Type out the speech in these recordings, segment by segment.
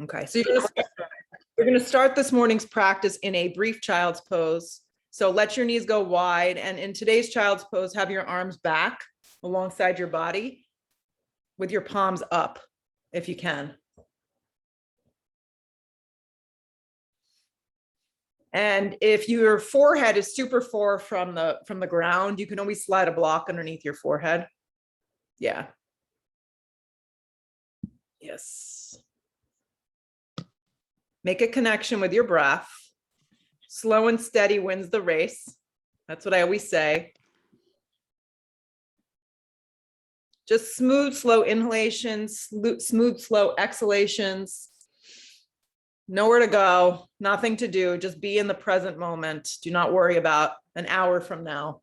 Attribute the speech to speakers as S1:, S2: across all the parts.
S1: Okay, so you're going to start this morning's practice in a brief child's pose. So let your knees go wide. And in today's child's pose, have your arms back alongside your body with your palms up, if you can. And if your forehead is super far from the ground, you can always slide a block underneath your forehead. Yeah. Yes. Make a connection with your breath. Slow and steady wins the race. That's what I always say. Just smooth, slow inhalations, smooth, slow exhalations. Nowhere to go, nothing to do. Just be in the present moment. Do not worry about an hour from now.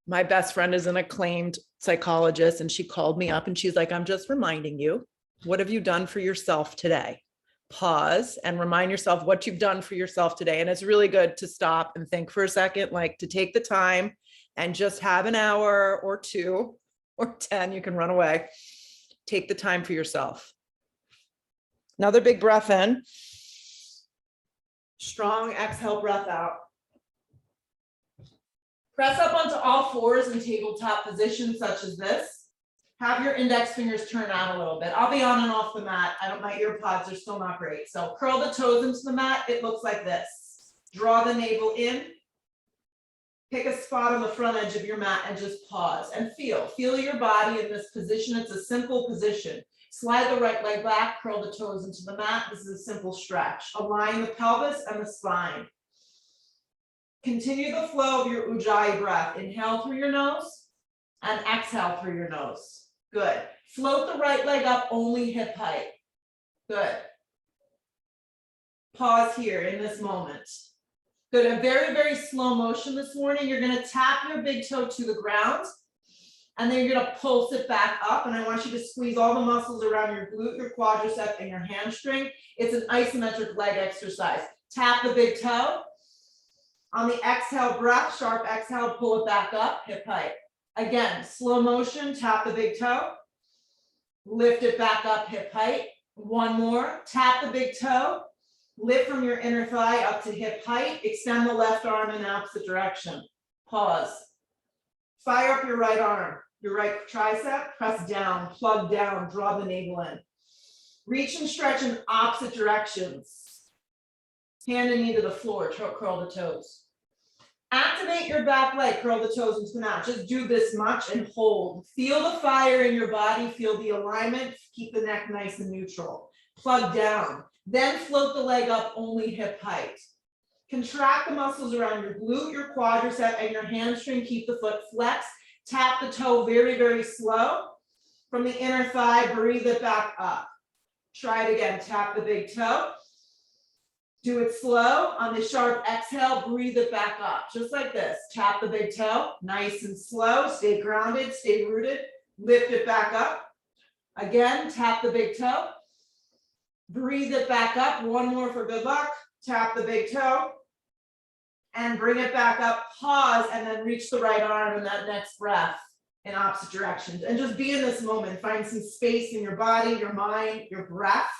S1: My best friend is an acclaimed psychologist, and she called me up and she's like, I'm just reminding you, what have you done for yourself today? Pause and remind yourself what you've done for yourself today. And it's really good to stop and think for a second, like to take the time and just have an hour or 2 or 10, you can run away. Take the time for yourself. Another big breath in. Strong exhale, breath out. Press up onto all fours in tabletop position such as this. Have your index fingers turn out a little bit. I'll be on and off the mat. My ear pods are still not great. So curl the toes into the mat. It looks like this. Draw the navel in. Pick a spot on the front edge of your mat and just pause and feel your body in this position. It's a simple position. Slide the right leg back, curl the toes into the mat. This is a simple stretch. Align the pelvis and the spine. Continue the flow of your Ujjayi breath. Inhale through your nose and exhale through your nose. Good. Float the right leg up, only hip height. Good. Pause here in this moment. Good. A very, very slow motion this morning. You're going to tap your big toe to the ground, and then you're going to pulse it back up. And I want you to squeeze all the muscles around your glute, your quadricep, and your hamstring. It's an isometric leg exercise. Tap the big toe. On the exhale breath, sharp exhale, pull it back up, hip height. Again, slow motion, tap the big toe. Lift it back up, hip height. One more, tap the big toe. Lift from your inner thigh up to hip height. Extend the left arm in the opposite direction. Pause. Fire up your right arm, your right tricep, press down, plug down, draw the navel in. Reach and stretch in opposite directions. Hand and knee to the floor, curl the toes. Activate your back leg, curl the toes into the mat. Just do this much and hold. Feel the fire in your body, feel the alignment, keep the neck nice and neutral. Plug down, then float the leg up, only hip height. Contract the muscles around your glute, your quadricep, and your hamstring. Keep the foot flexed. Tap the toe very, very slow. From the inner thigh, breathe it back up. Try it again, tap the big toe. Do it slow. On the sharp exhale, breathe it back up, just like this. Tap the big toe, nice and slow. Stay grounded, stay rooted. Lift it back up. Again, tap the big toe. Breathe it back up. One more for good luck. Tap the big toe. And bring it back up. Pause, and then reach the right arm in that next breath in opposite directions. And just be in this moment. Find some space in your body, your mind, your breath.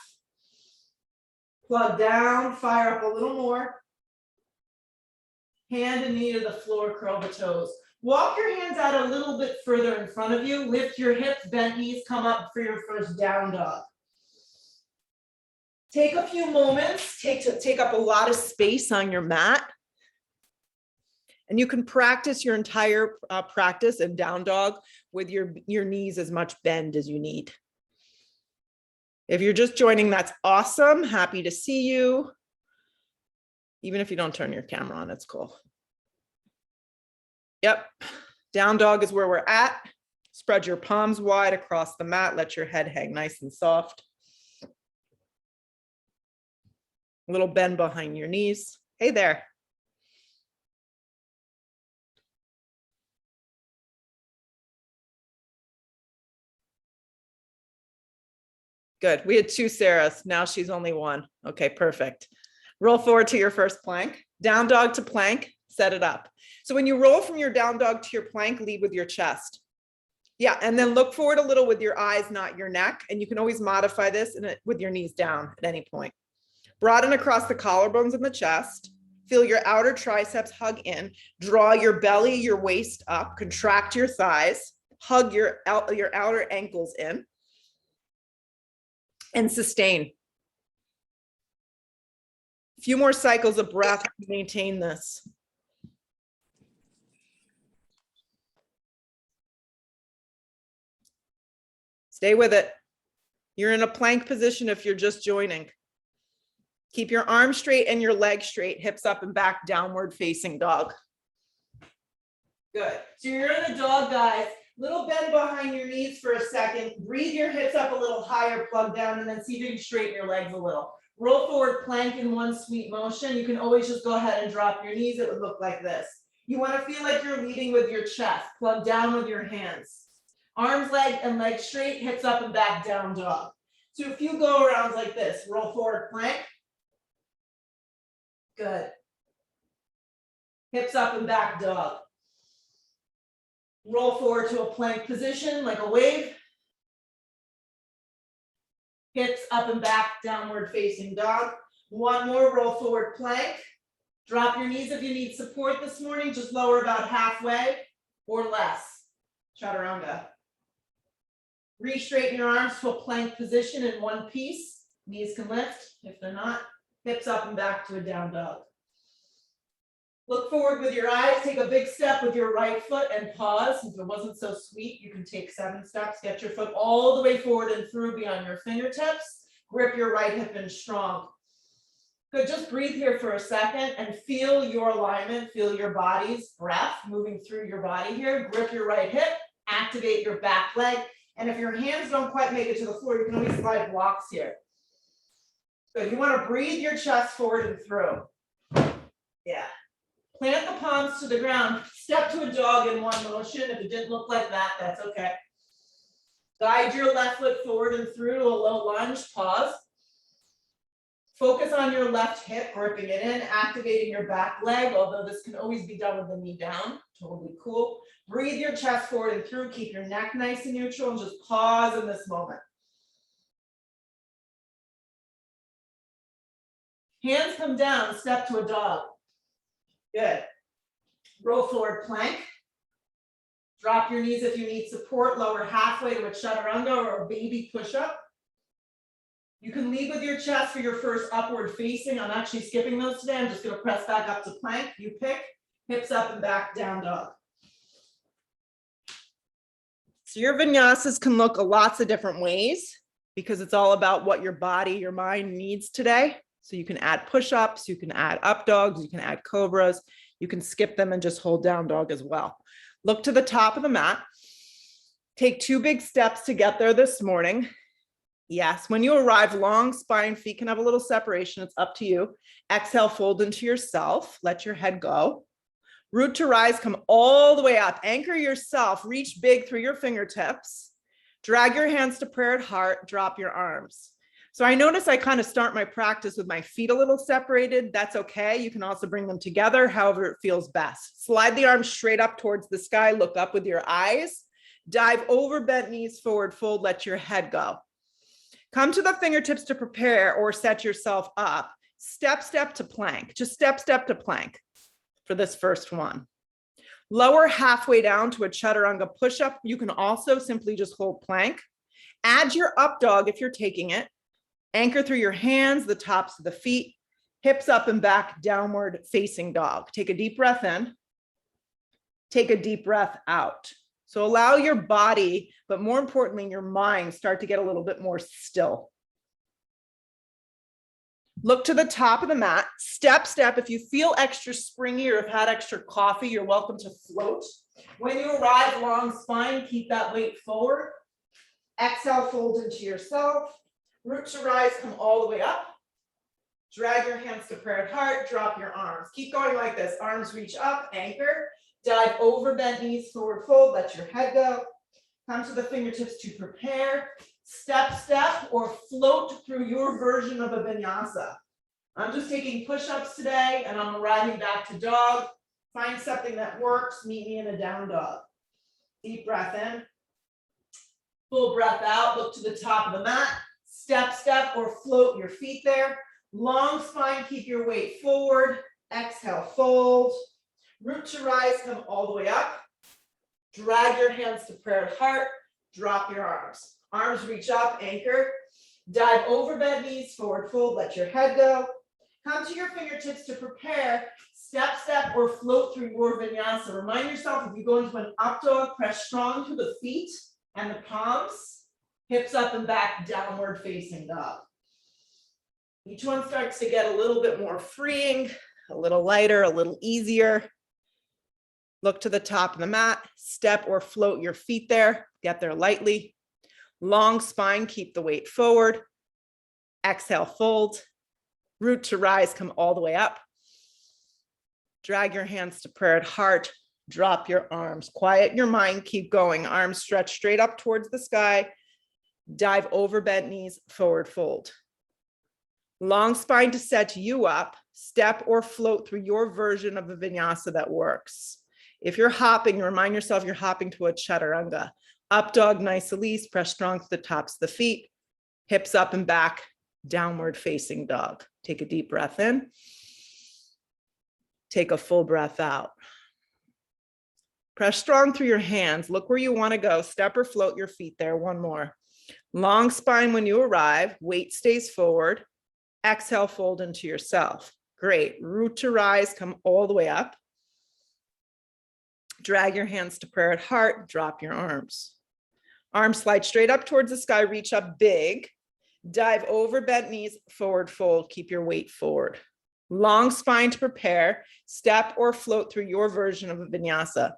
S1: Plug down, fire up a little more. Hand and knee to the floor, curl the toes. Walk your hands out a little bit further in front of you. Lift your hips, bend knees, come up for your first down dog. Take a few moments, take up a lot of space on your mat. And you can practice your entire practice in down dog with your knees as much bend as you need. If you're just joining, that's awesome. Happy to see you. Even if you don't turn your camera on, it's cool. Yep, down dog is where we're at. Spread your palms wide across the mat. Let your head hang nice and soft. A little bend behind your knees. Hey there. Good. We had 2 Sarahs. Now she's only 1. Okay, perfect. Roll forward to your first plank. Down dog to plank.
S2: set it up. So when you roll from your down dog to your plank, lead with your chest. Yeah, and then look forward a little with your eyes, not your neck. And you can always modify this with your knees down at any point. Broaden across the collarbones and the chest. Feel your outer triceps hug in. Draw your belly, your waist up. Contract your thighs. Hug your outer ankles in. And sustain. A few more cycles of breath to maintain this. Stay with it. You're in a plank position if you're just joining. Keep your arms straight and your legs straight, hips up and back, downward facing dog.
S1: Good. So you're in a dog, guys. Little bend behind your knees for a second. Breathe your hips up a little higher, plug down, and then see if you can straighten your legs a little. Roll forward, plank in one sweet motion. You can always just go ahead and drop your knees. It would look like this. You want to feel like you're leading with your chest. Plug down with your hands. Arms, legs straight, hips up and back, down dog. So a few go arounds like this. Roll forward, plank. Good. Hips up and back, dog. Roll forward to a plank position like a wave. Hips up and back, downward facing dog. One more, roll forward, plank. Drop your knees if you need support this morning. Just lower about halfway or less. Chaturanga. Re-straighten your arms to a plank position in one piece. Knees can lift. If they're not, hips up and back to a down dog. Look forward with your eyes. Take a big step with your right foot and pause. If it wasn't so sweet, you can take 7 steps. Get your foot all the way forward and through beyond your fingertips. Grip your right hip in strong. Good, just breathe here for a second and feel your alignment. Feel your body's breath moving through your body here. Grip your right hip, activate your back leg. And if your hands don't quite make it to the floor, you can always slide blocks here. Good, you want to breathe your chest forward and through. Yeah. Plant the palms to the ground. Step to a dog in one motion. If it didn't look like that, that's okay. Guide your left foot forward and through to a low lunge. Pause. Focus on your left hip, gripping it in, activating your back leg, although this can always be done with the knee down. Totally cool. Breathe your chest forward and through. Keep your neck nice and neutral and just pause in this moment. Hands come down, step to a dog. Good. Roll forward, plank. Drop your knees if you need support. Lower halfway to a chaturanga or a baby push-up. You can lead with your chest for your first upward facing. I'm actually skipping those today. I'm just going to press back up to plank. You pick, hips up and back, down dog.
S2: So your vinyasas can look lots of different ways because it's all about what your body, your mind needs today. So you can add push-ups, you can add up dogs, you can add cobras, you can skip them and just hold down dog as well. Look to the top of the mat. Take 2 big steps to get there this morning. Yes, when you arrive, long spine, feet can have a little separation. It's up to you. Exhale, fold into yourself. Let your head go. Root to rise, come all the way up. Anchor yourself, reach big through your fingertips. Drag your hands to prayer at heart, drop your arms. So I notice I kind of start my practice with my feet a little separated. That's okay. You can also bring them together, however it feels best. Slide the arms straight up towards the sky. Look up with your eyes. Dive over, bent knees forward, fold, let your head go. Come to the fingertips to prepare or set yourself up. Step, step to plank. Just step, step to plank for this first one. Lower halfway down to a chaturanga push-up. You can also simply just hold plank. Add your up dog if you're taking it. Anchor through your hands, the tops of the feet, hips up and back, downward facing dog. Take a deep breath in. Take a deep breath out. So allow your body, but more importantly, your mind start to get a little bit more still. Look to the top of the mat, step, step. If you feel extra springy or have had extra coffee, you're welcome to float. When you arrive, long spine, keep that weight forward. Exhale, fold into yourself. Root to rise, come all the way up. Drag your hands to prayer at heart, drop your arms. Keep going like this, arms reach up, anchor. Dive over, bent knees, forward fold, let your head go. Come to the fingertips to prepare. Step, step, or float through your version of a vinyasa. I'm just taking push-ups today and I'm arriving back to dog.
S1: Find something that works. Meet me in a down dog. Deep breath in. Full breath out. Look to the top of the mat. Step, step, or float your feet there. Long spine, keep your weight forward. Exhale, fold. Root to rise, come all the way up. Drag your hands to prayer at heart. Drop your arms. Arms reach up, anchor. Dive over bend knees, forward fold, let your head go. Come to your fingertips to prepare. Step, step, or float through your vinyasa. Remind yourself, if you go into an up dog, press strong through the feet and the palms. Hips up and back, downward facing dog. Each one starts to get a little bit more freeing, a little lighter, a little easier. Look to the top of the mat, step or float your feet there, get there lightly. Long spine, keep the weight forward. Exhale, fold. Root to rise, come all the way up. Drag your hands to prayer at heart. Drop your arms. Quiet your mind, keep going. Arms stretch straight up towards the sky. Dive over bent knees, forward fold. Long spine to set you up. Step or float through your version of the vinyasa that works. If you're hopping, remind yourself you're hopping to a Chaturanga. Up dog, nice release, press strong to the tops of the feet, hips up and back, downward facing dog. Take a deep breath in. Take a full breath out. Press strong through your hands. Look where you want to go. Step or float your feet there. One more. Long spine when you arrive. Weight stays forward. Exhale, fold into yourself. Great. Root to rise. Come all the way up. Drag your hands to prayer at heart. Drop your arms. Arms slide straight up towards the sky. Reach up big. Dive over bent knees. Forward fold. Keep your weight forward. Long spine to prepare. Step or float through your version of a vinyasa.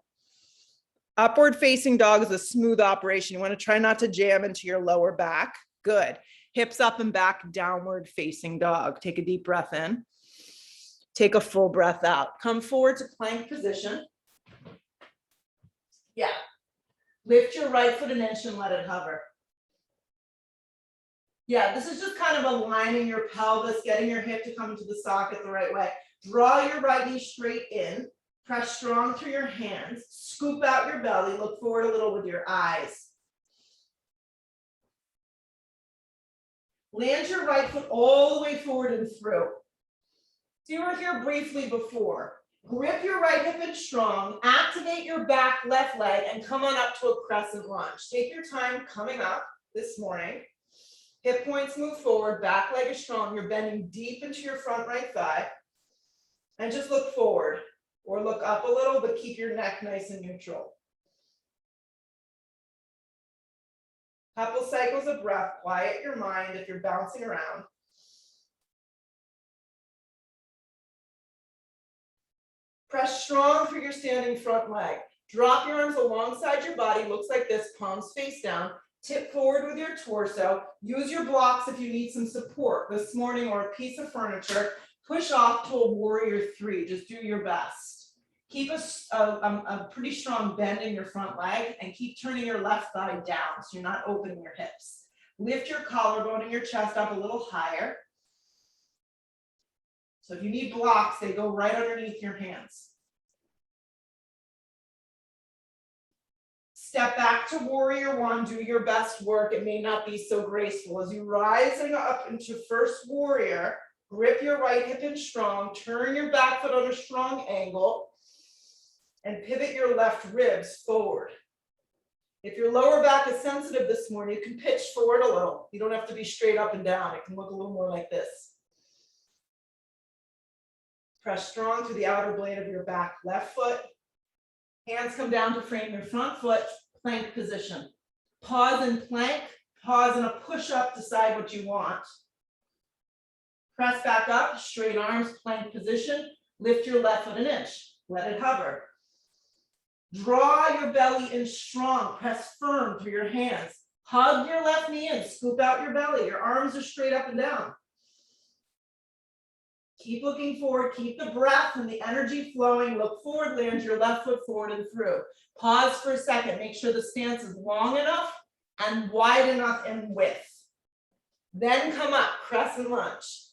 S1: Upward facing dog is a smooth operation. You want to try not to jam into your lower back. Good. Hips up and back, downward facing dog. Take a deep breath in. Take a full breath out. Come forward to plank position. Yeah. Lift your right foot an inch and let it hover. Yeah, this is just kind of aligning your pelvis, getting your hip to come into the socket the right way. Draw your right knee straight in. Press strong through your hands. Scoop out your belly. Look forward a little with your eyes. Land your right foot all the way forward and through. So you were here briefly before. Grip your right hip in strong, activate your back left leg, and come on up to a crescent lunge. Take your time coming up this morning. Hip points move forward, back leg is strong. You're bending deep into your front right thigh. And just look forward or look up a little, but keep your neck nice and neutral. Couple cycles of breath, quiet your mind if you're bouncing around. Press strong through your standing front leg. Drop your arms alongside your body, looks like this, palms face down. Tip forward with your torso. Use your blocks if you need some support this morning or a piece of furniture. Push off to a warrior three, just do your best. Keep a pretty strong bend in your front leg and keep turning your left thigh down so you're not opening your hips. Lift your collarbone and your chest up a little higher. So if you need blocks, they go right underneath your hands. Step back to warrior one, do your best work. It may not be so graceful. As you rising up into first warrior, grip your right hip in strong, turn your back foot on a strong angle, and pivot your left ribs forward. If your lower back is sensitive this morning, you can pitch forward a little. You don't have to be straight up and down. It can look a little more like this. Press strong to the outer blade of your back left foot. Hands come down to frame your front foot, plank position. Pause in plank, pause in a push-up, decide what you want. Press back up, straight arms, plank position. Lift your left foot an inch, let it hover. Draw your belly in strong, press firm through your hands. Hug your left knee in, scoop out your belly. Your arms are straight up and down. Keep looking forward, keep the breath and the energy flowing. Look forward, land your left foot forward and through. Pause for a second, make sure the stance is long enough and wide enough in width. Then come up, crescent lunge.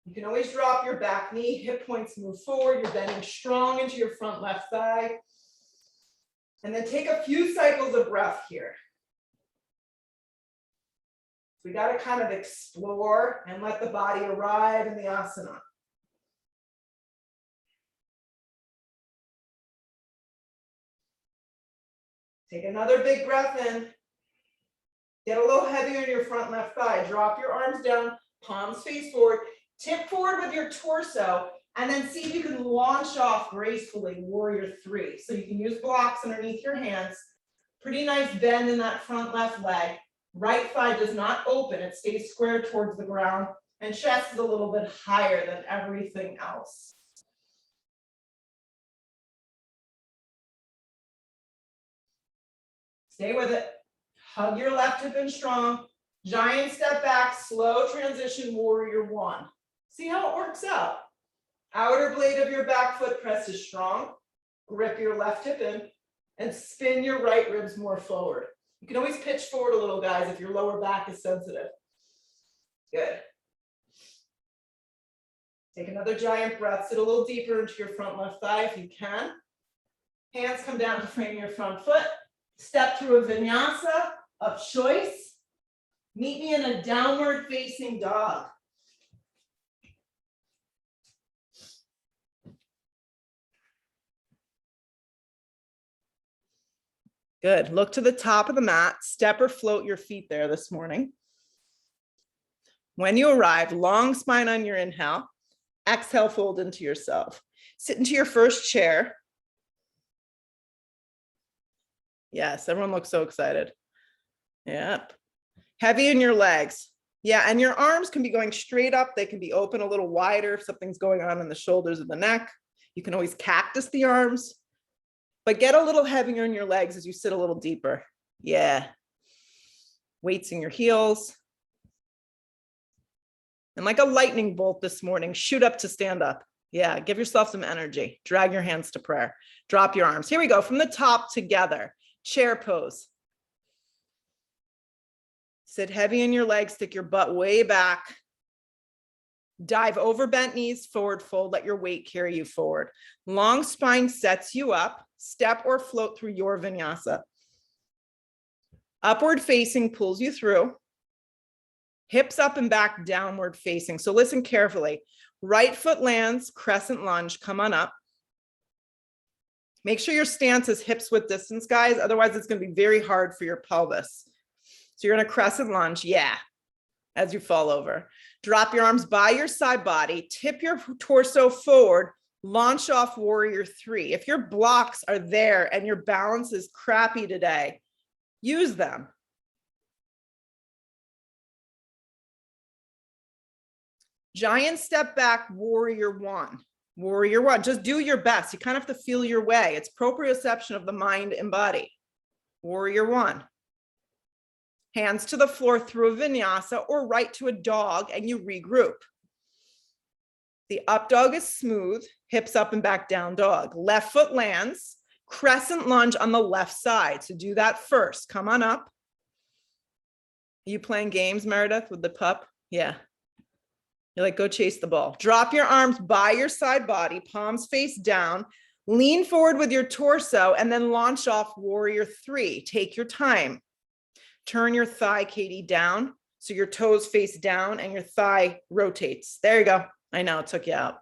S1: You can always drop your back knee, hip points move forward, you're bending strong into your front left thigh. And then take a few cycles of breath here. We got to kind of explore and let the body arrive in the asana. Take another big breath in. Get a little heavier in your front left thigh. Drop your arms down, palms face forward. Tip forward with your torso, and then see if you can launch off gracefully, warrior three. So you can use blocks underneath your hands. Pretty nice bend in that front left leg. Right thigh does not open, it stays square towards the ground, and chest is a little bit higher than everything else. Stay with it. Hug your left hip in strong. Giant step back, slow transition, warrior one. See how it works out. Outer blade of your back foot presses strong. Grip your left hip in and spin your right ribs more forward. You can always pitch forward a little, guys, if your lower back is sensitive. Good. Take another giant breath. Sit a little deeper into your front left thigh if you can. Hands come down to frame your front foot. Step through a vinyasa of choice. Meet me in a downward facing dog.
S2: Good. Look to the top of the mat. Step or float your feet there this morning. When you arrive, long spine on your inhale. Exhale, fold into yourself. Sit into your first chair. Yes, everyone looks so excited. Yep. Heavy in your legs. Yeah, and your arms can be going straight up. They can be open a little wider if something's going on in the shoulders or the neck. You can always cactus the arms. But get a little heavier in your legs as you sit a little deeper. Yeah. Weights in your heels. And like a lightning bolt this morning, shoot up to stand up. Yeah, give yourself some energy. Drag your hands to prayer. Drop your arms. Here we go, from the top together. Chair pose. Sit heavy in your legs, stick your butt way back. Dive over bent knees, forward fold, let your weight carry you forward. Long spine sets you up. Step or float through your vinyasa. Upward facing pulls you through. Hips up and back, downward facing. So listen carefully. Right foot lands, crescent lunge, come on up. Make sure your stance is hips width distance, guys. Otherwise, it's going to be very hard for your pelvis. So you're in a crescent lunge, yeah, as you fall over. Drop your arms by your side body, tip your torso forward, launch off warrior three. If your blocks are there and your balance is crappy today, use them. Giant step back, warrior one. Warrior one, just do your best. You kind of have to feel your way. It's proprioception of the mind and body. Warrior one. Hands to the floor through a vinyasa or right to a dog and you regroup. The up dog is smooth, hips up and back down dog. Left foot lands, crescent lunge on the left side. So do that first. Come on up. Are you playing games, Meredith, with the pup? Yeah. You're like, go chase the ball. Drop your arms by your side body, palms face down. Lean forward with your torso and then launch off warrior three. Take your time. Turn your thigh, Katie, down. So your toes face down and your thigh rotates. There you go. I know it took you out.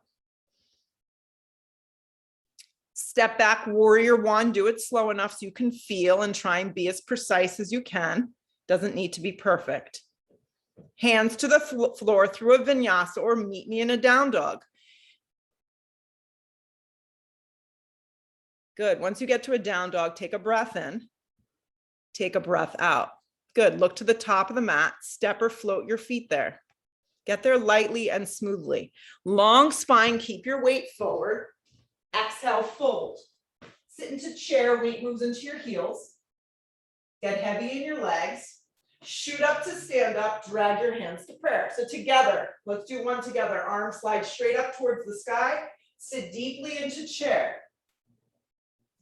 S2: Step back, warrior one. Do it slow enough so you can feel and try and be as precise as you can. Doesn't need to be perfect. Hands to the floor through a vinyasa or meet me in a down dog. Good. Once you get to a down dog, take a breath in. Take a breath out. Good. Look to the top of the mat. Step or float your feet there. Get there lightly and smoothly. Long spine, keep your weight forward. Exhale, fold. Sit into chair, weight moves into your heels. Get heavy in your legs. Shoot up to stand up, drag your hands to prayer. So together, let's do one together. Arms slide straight up towards the sky. Sit deeply into chair.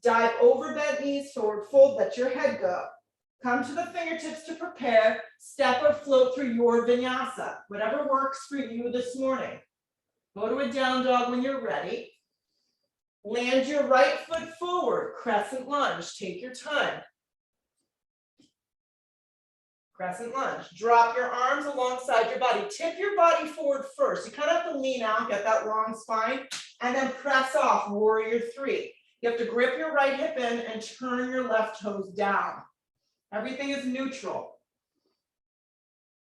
S2: Dive over bent knees, forward fold, let your head go. Come to the fingertips to prepare. Step or float through your vinyasa, whatever works for you this morning.
S1: Go to a down dog when you're ready. Land your right foot forward, crescent lunge, take your time. Crescent lunge, drop your arms alongside your body. Tip your body forward first. You kind of have to lean out, get that long spine, and then press off, warrior three. You have to grip your right hip in and turn your left toes down. Everything is neutral.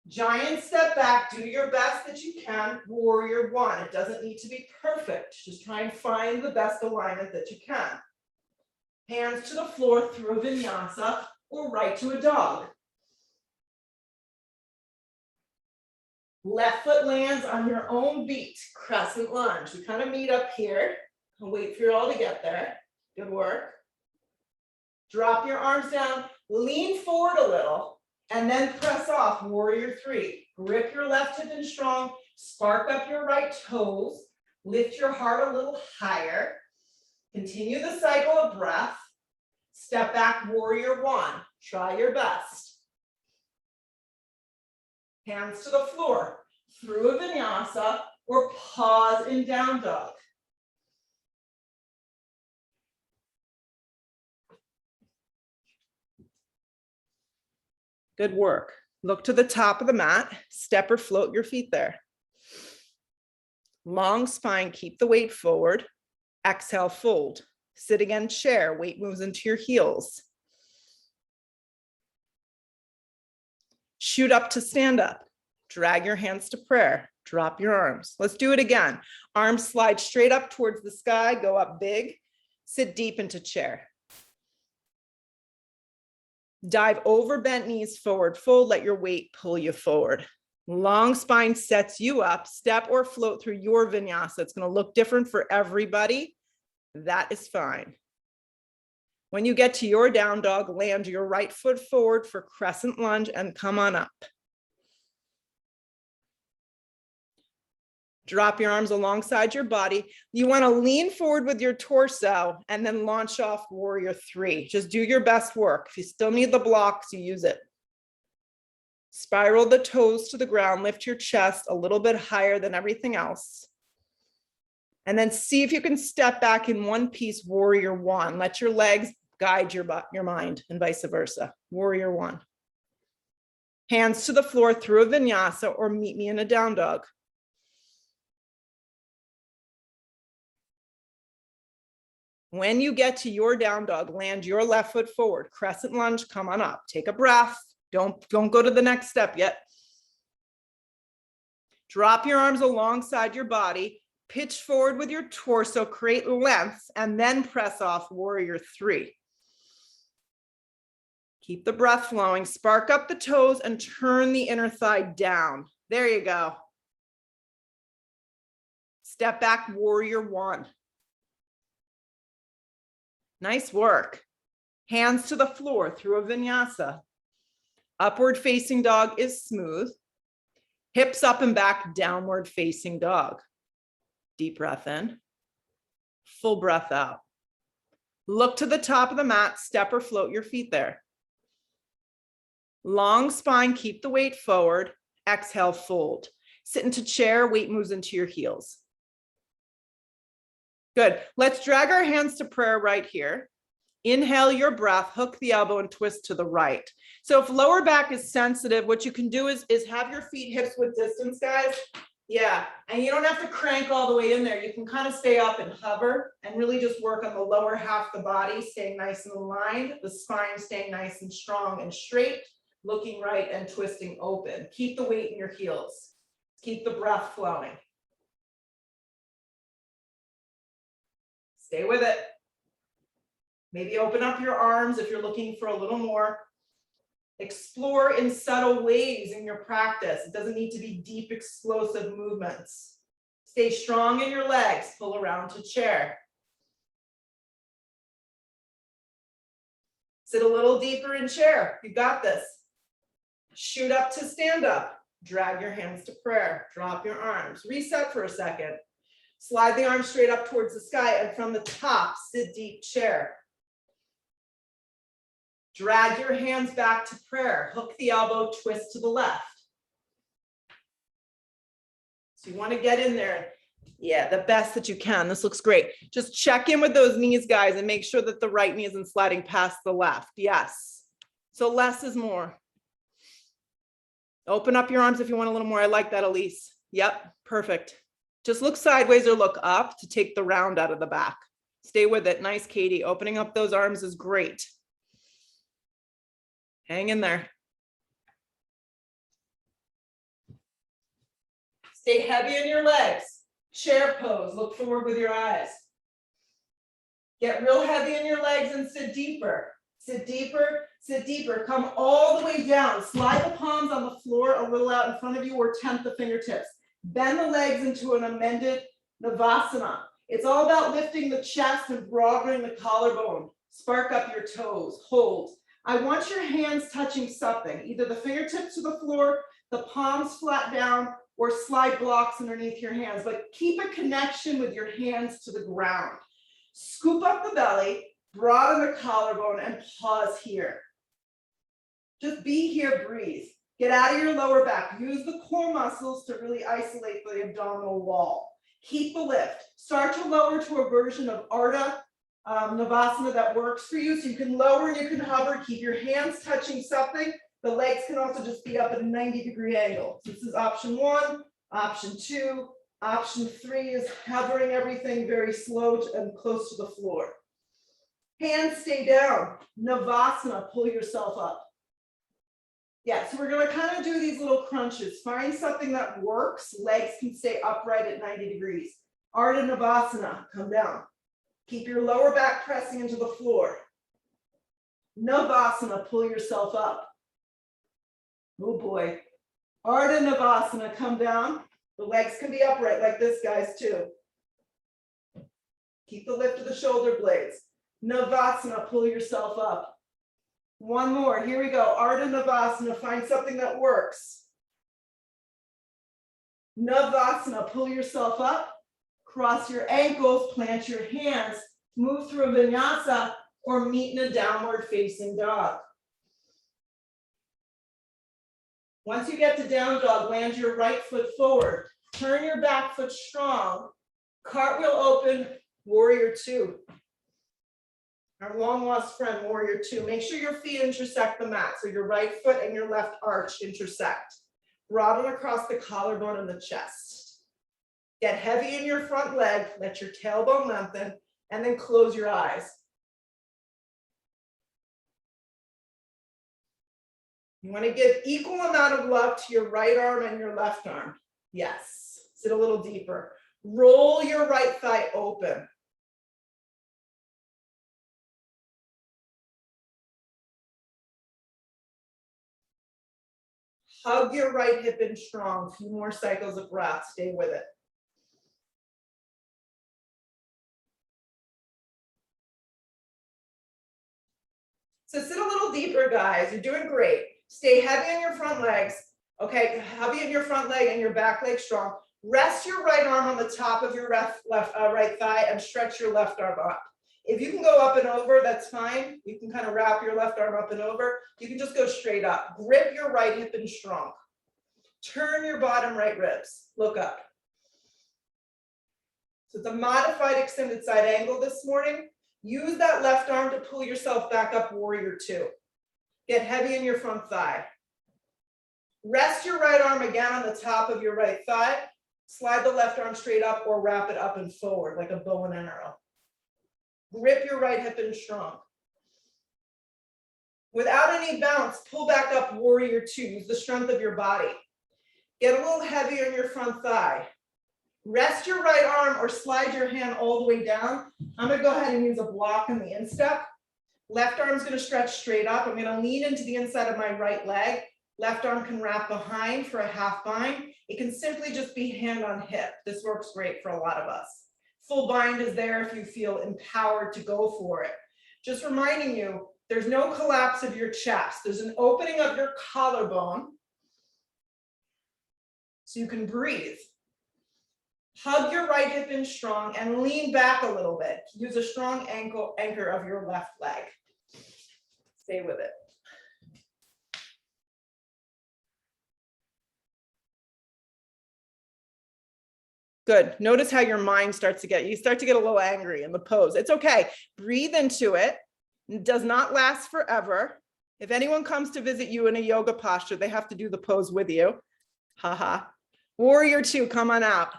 S1: Giant step back, do your best that you can, warrior one. It doesn't need to be perfect. Just try and find the best alignment that you can. Hands to the floor through a vinyasa or right to a dog. Left foot lands on your own beat, crescent lunge. We kind of meet up here. I'll wait for you all to get there. Good work. Drop your arms down, lean forward a little, and then press off, warrior three. Grip your left hip in strong, spark up your right toes, lift your heart a little higher. Continue the cycle of breath. Step back, warrior one. Try your best. Hands to the floor, through a vinyasa, or pause in down dog.
S2: Good work. Look to the top of the mat, step or float your feet there. Long spine, keep the weight forward. Exhale, fold. Sit again, chair, weight moves into your heels. Shoot up to stand up. Drag your hands to prayer. Drop your arms. Let's do it again. Arms slide straight up towards the sky, go up big. Sit deep into chair. Dive over bent knees, forward fold, let your weight pull you forward. Long spine sets you up, step or float through your vinyasa. It's going to look different for everybody. That is fine. When you get to your down dog, land your right foot forward for crescent lunge and come on up. Drop your arms alongside your body. You want to lean forward with your torso and then launch off warrior three. Just do your best work. If you still need the blocks, you use it. Spiral the toes to the ground, lift your chest a little bit higher than everything else. And then see if you can step back in one piece, warrior one. Let your legs guide your mind and vice versa. Warrior one. Hands to the floor through a vinyasa or meet me in a down dog. When you get to your down dog, land your left foot forward, crescent lunge, come on up. Take a breath. Don't go to the next step yet. Drop your arms alongside your body, pitch forward with your torso, create length, and then press off warrior three. Keep the breath flowing, spark up the toes and turn the inner thigh down. There you go. Step back, warrior one. Nice work. Hands to the floor through a vinyasa. Upward facing dog is smooth. Hips up and back, downward facing dog. Deep breath in. Full breath out. Look to the top of the mat, step or float your feet there. Long spine, keep the weight forward. Exhale, fold. Sit into chair, weight moves into your heels. Good. Let's drag our hands to prayer right here. Inhale your breath, hook the elbow and twist to the right. So if lower back is sensitive, what you can do is have your feet hips width distance, guys. Yeah, and you don't have to crank all the way in there. You can kind of stay up and hover and really just work on the lower half of the body, staying nice and aligned, the spine staying nice and strong and straight, looking right and twisting open. Keep the weight in your heels. Keep the breath flowing. Stay with it. Maybe open up your arms if you're looking for a little more. Explore in subtle ways in your practice. It doesn't need to be deep, explosive movements. Stay strong in your legs. Pull around to chair. Sit a little deeper in chair. You got this. Shoot up to stand up. Drag your hands to prayer. Drop your arms. Reset for a second. Slide the arms straight up towards the sky, and from the top, sit deep chair. Drag your hands back to prayer. Hook the elbow, twist to the left. So you want to get in there. Yeah, the best that you can. This looks great. Just check in with those knees, guys, and make sure that the right knee isn't sliding past the left. Yes. So less is more. Open up your arms if you want a little more. I like that, Elise. Yep, perfect. Just look sideways or look up to take the round out of the back. Stay with it. Nice, Katie. Opening up those arms is great. Hang in there. Stay heavy in your legs. Chair pose. Look forward with your eyes. Get real heavy in your legs and sit deeper. Sit deeper, sit deeper. Come all the way down. Slide the palms on the floor a little out in front of you or tent the fingertips. Bend the legs into an amended Navasana. It's all about lifting the chest and broadening the collarbone. Spark up your toes. Hold. I want your hands touching something, either the fingertips to the floor, the palms flat down, or slide blocks underneath your hands, but keep a connection with your hands to the ground. Scoop up the belly, broaden the collarbone, and pause here. Just be here, breathe. Get out of your lower back. Use the core muscles to really isolate the abdominal wall. Keep the lift. Start to lower to a version of Ardha Navasana that works for you. So you can lower and you can hover. Keep your hands touching something. The legs can also just be up at a 90-degree angle. This is option 1, option 2. Option 3 is hovering everything very slow and close to the floor. Hands stay down. Navasana, pull yourself up. Yeah, so we're going to kind of do these little crunches. Find something that works. Legs can stay upright at 90 degrees. Ardha Navasana, come down. Keep your lower back pressing into the floor. Navasana, pull yourself up. Oh boy. Ardha Navasana, come down. The legs can be upright like this, guys, too. Keep the lift of the shoulder blades. Navasana, pull yourself up. One more, here we go. Ardha Navasana, find something that works. Navasana, pull yourself up. Cross your ankles, plant your hands, move through a vinyasa or meet in a downward facing dog. Once you get to down dog, land your right foot forward. Turn your back foot strong. Cartwheel open, warrior 2. Our long lost friend, warrior 2. Make sure your feet intersect the mat. So your right foot and your left arch intersect. Broaden across the collarbone and the chest. Get heavy in your front leg. Let your tailbone lengthen and then close your eyes. You want to give equal amount of love to your right arm and your left arm. Yes. Sit a little deeper. Roll your right thigh open. Hug your right hip in strong. A few more cycles of breath. Stay with it. So sit a little deeper, guys. You're doing great. Stay heavy on your front legs. Okay, heavy in your front leg and your back leg strong. Rest your right arm on the top of your right thigh and stretch your left arm up. If you can go up and over, that's fine. You can kind of wrap your left arm up and over. You can just go straight up. Grip your right hip in strong. Turn your bottom right ribs. Look up. So it's a modified extended side angle this morning. Use that left arm to pull yourself back up, warrior 2. Get heavy in your front thigh. Rest your right arm again on the top of your right thigh. Slide the left arm straight up or wrap it up and forward like a bow and arrow. Grip your right hip in strong. Without any bounce, pull back up, warrior 2. Use the strength of your body. Get a little heavy on your front thigh. Rest your right arm or slide your hand all the way down. I'm going to go ahead and use a block in the instep. Left arm's going to stretch straight up. I'm going to lean into the inside of my right leg. Left arm can wrap behind for a half bind. It can simply just be hand on hip. This works great for a lot of us. Full bind is there if you feel empowered to go for it. Just reminding you, there's no collapse of your chest. There's an opening of your collarbone so you can breathe. Hug your right hip in strong and lean back a little bit. Use a strong anchor of your left leg. Stay with it. Good. Notice how your mind starts to get, you start to get a little angry in the pose. It's okay. Breathe into it. It does not last forever. If anyone comes to visit you in a yoga posture, they have to do the pose with you. Haha. Warrior two, come on out.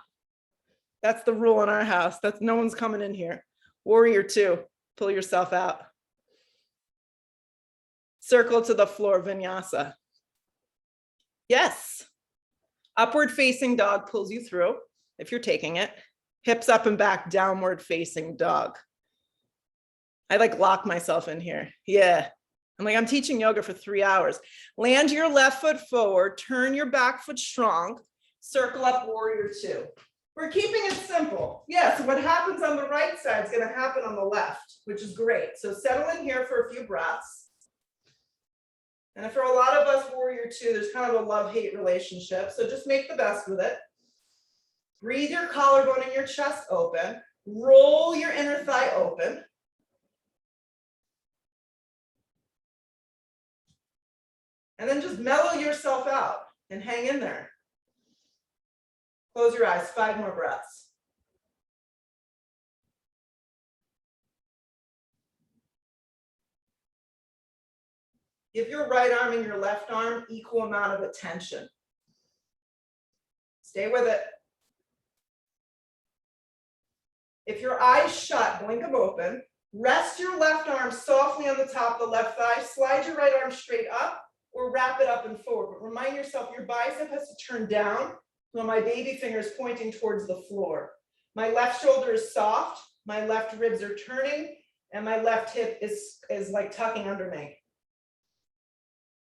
S2: That's the rule in our house. That's no one's coming in here. Warrior two, pull yourself out. Circle to the floor, vinyasa. Yes. Upward facing dog pulls you through if you're taking it. Hips up and back, downward facing dog. I like lock myself in here. Yeah. I'm like, I'm teaching yoga for 3 hours. Land your left foot forward, turn your back foot strong, circle up warrior two. We're keeping it simple. Yeah, so what happens on the right side is going to happen on the left, which is great. So settle in here for a few breaths. And for a lot of us, warrior two, there's kind of a love-hate relationship. So just make the best with it. Breathe your collarbone and your chest open. Roll your inner thigh open. And then just mellow yourself out and hang in there. Close your eyes, 5 more breaths. Give your right arm and your left arm equal amount of attention. Stay with it. If your eyes shut, blink them open. Rest your left arm softly on the top of the left thigh. Slide your right arm straight up or wrap it up and forward. But remind yourself your bicep has to turn down while my baby finger is pointing towards the floor. My left shoulder is soft. My left ribs are turning and my left hip is like tucking under me.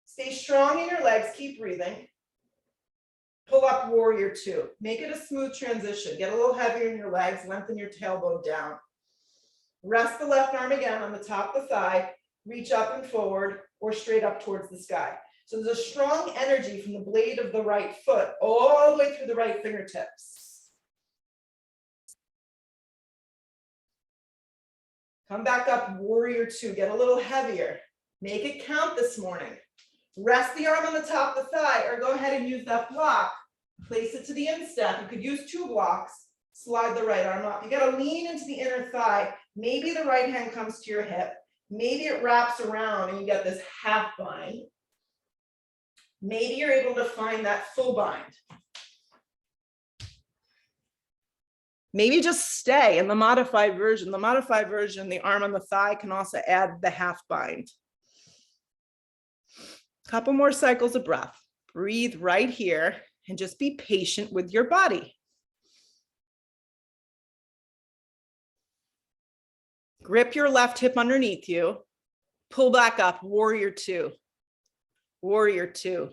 S2: Stay strong in your legs, keep breathing. Pull up warrior two. Make it a smooth transition. Get a little heavier in your legs, lengthen your tailbone down. Rest the left arm again on the top of the thigh, reach up and forward or straight up towards the sky. So there's a strong energy from the blade of the right foot all the way through the right fingertips. Come back up, warrior two. Get a little heavier. Make it count this morning. Rest the arm on the top of the thigh or go ahead and use that block. Place it to the instep. You could use 2 blocks. Slide the right arm up. You got to lean into the inner thigh. Maybe the right hand comes to your hip. Maybe it wraps around and you get this half bind. Maybe you're able to find that full bind. Maybe just stay in the modified version. The modified version, the arm on the thigh can also add the half bind. Couple more cycles of breath. Breathe right here and just be patient with your body. Grip your left hip underneath you. Pull back up, warrior two. Warrior two.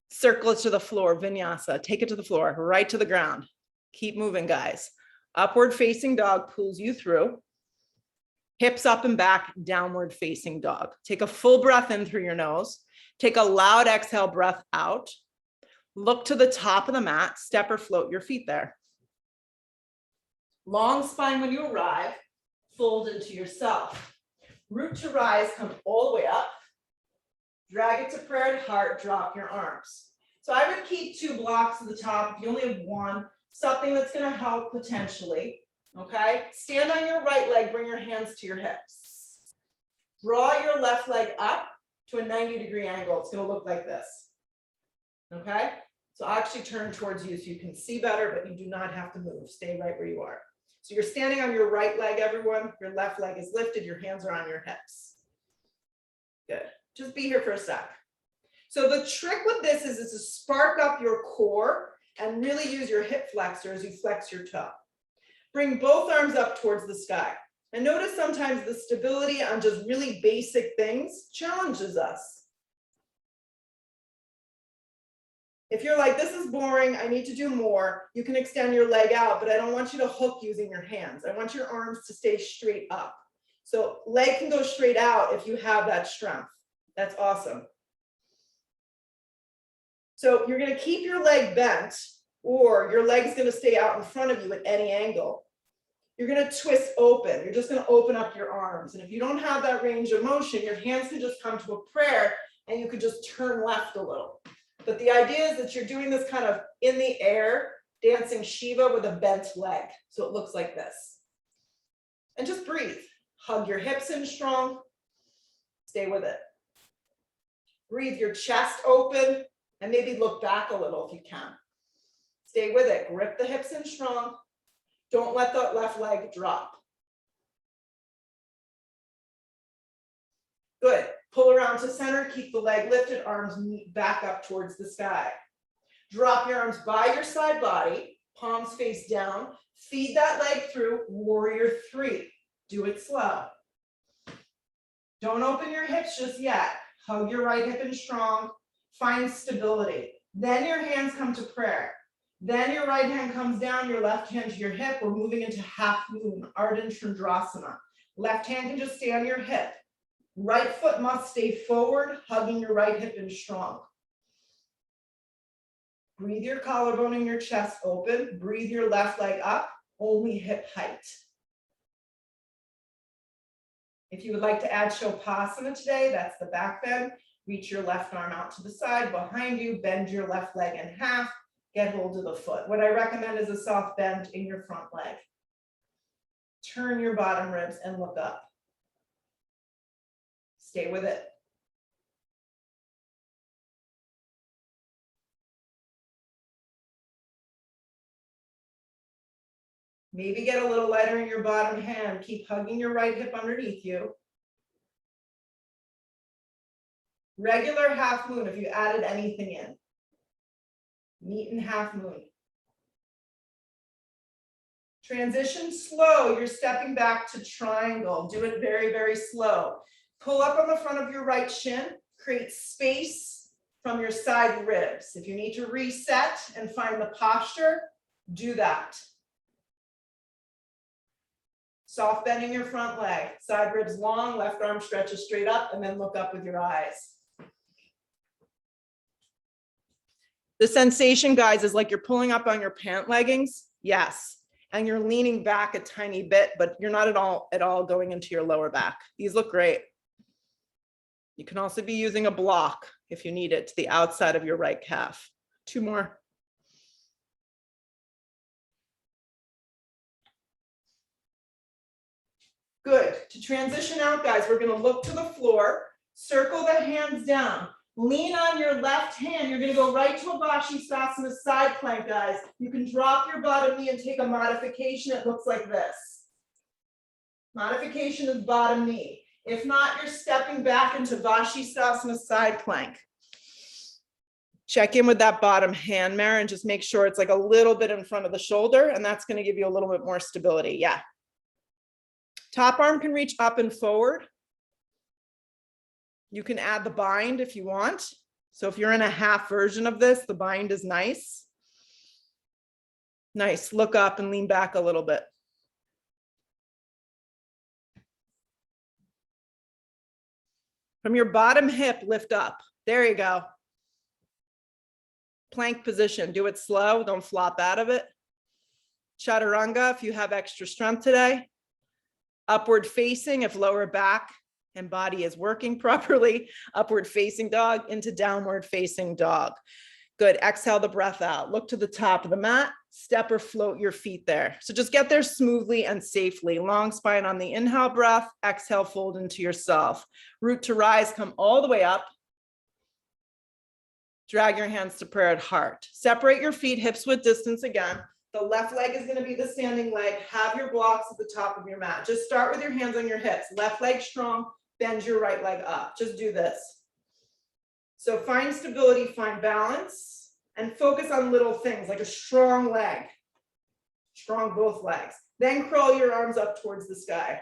S2: Circle it to the floor, vinyasa. Take it to the floor, right to the ground. Keep moving, guys. Upward facing dog pulls you through. Hips up and back, downward facing dog. Take a full breath in through your nose. Take a loud exhale breath out. Look to the top of the mat, step or float your feet there. Long spine when you arrive, fold into yourself. Root to rise, come all the way up. Drag it to prayer at heart, drop your arms. So I would keep 2 blocks at the top. If you only have 1, something that's going to help potentially. Okay, stand on your right leg, bring your hands to your hips. Draw your left leg up to a 90-degree angle. It's going to look like this. Okay, so I'll actually turn towards you so you can see better, but you do not have to move. Stay right where you are. So you're standing on your right leg, everyone. Your left leg is lifted. Your hands are on your hips. Good. Just be here for a sec. So the trick with this is to spark up your core and really use your hip flexor as you flex your toe. Bring both arms up towards the sky. And notice sometimes the stability on just really basic things challenges us. If you're like, this is boring, I need to do more, you can extend your leg out, but I don't want you to hook using your hands. I want your arms to stay straight up. So leg can go straight out if you have that strength. That's awesome. So you're going to keep your leg bent, or your leg's going to stay out in front of you at any angle. You're going to twist open. You're just going to open up your arms. And if you don't have that range of motion, your hands can just come to a prayer and you could just turn left a little. But the idea is that you're doing this kind of in the air dancing Shiva with a bent leg. So it looks like this. And just breathe. Hug your hips in strong. Stay with it. Breathe your chest open and maybe look back a little if you can. Stay with it. Grip the hips in strong. Don't let the left leg drop. Good. Pull around to center. Keep the leg lifted. Arms meet back up towards the sky. Drop your arms by your side body. Palms face down. Feed that leg through. Warrior 3. Do it slow. Don't open your hips just yet. Hug your right hip in strong. Find stability. Then your hands come to prayer. Then your right hand comes down, your left hand to your hip. We're moving into half moon, Ardha Chandrasana. Left hand can just stay on your hip. Right foot must stay forward, hugging your right hip in strong. Breathe your collarbone and your chest open. Breathe your left leg up, only hip height. If you would like to add Shavasana today, that's the back bend. Reach your left arm out to the side behind you, bend your left leg in half, get hold of the foot. What I recommend is a soft bend in your front leg. Turn your bottom ribs and look up. Stay with it. Maybe get a little lighter in your bottom hand. Keep hugging your right hip underneath you. Regular half moon if you added anything in. Meet in half moon. Transition slow. You're stepping back to triangle. Do it very, very slow. Pull up on the front of your right shin. Create space from your side ribs. If you need to reset and find the posture, do that. Soft bending your front leg. Side ribs long, left arm stretches straight up, and then look up with your eyes. The sensation, guys, is like you're pulling up on your pant leggings. Yes. And you're leaning back a tiny bit, but you're not at all going into your lower back. These look great. You can also be using a block if you need it to the outside of your right calf. 2 more. Good. To transition out, guys, we're going to look to the floor, circle the hands down. Lean on your left hand. You're going to go right to a Badakanasana side plank, guys. You can drop your bottom knee and take a modification. It looks like this. Modification is bottom knee. If not, you're stepping back into Badakanasana side plank. Check in with that bottom hand mirror and just make sure it's like a little bit in front of the shoulder, and that's going to give you a little bit more stability. Yeah. Top arm can reach up and forward. You can add the bind if you want. So if you're in a half version of this, the bind is nice. Nice. Look up and lean back a little bit. From your bottom hip, lift up. There you go. Plank position. Do it slow. Don't flop out of it. Chaturanga if you have extra strength today. Upward facing if lower back and body is working properly. Upward facing dog into downward facing dog. Good. Exhale the breath out. Look to the top of the mat. Step or float your feet there. So just get there smoothly and safely. Long spine on the inhale breath. Exhale, fold into yourself. Root to rise, come all the way up. Drag your hands to prayer at heart. Separate your feet, hips width distance again. The left leg is going to be the standing leg. Have your blocks at the top of your mat. Just start with your hands on your hips. Left leg strong, bend your right leg up. Just do this. So find stability, find balance, and focus on little things like a strong leg. Strong both legs. Then curl your arms up towards the sky.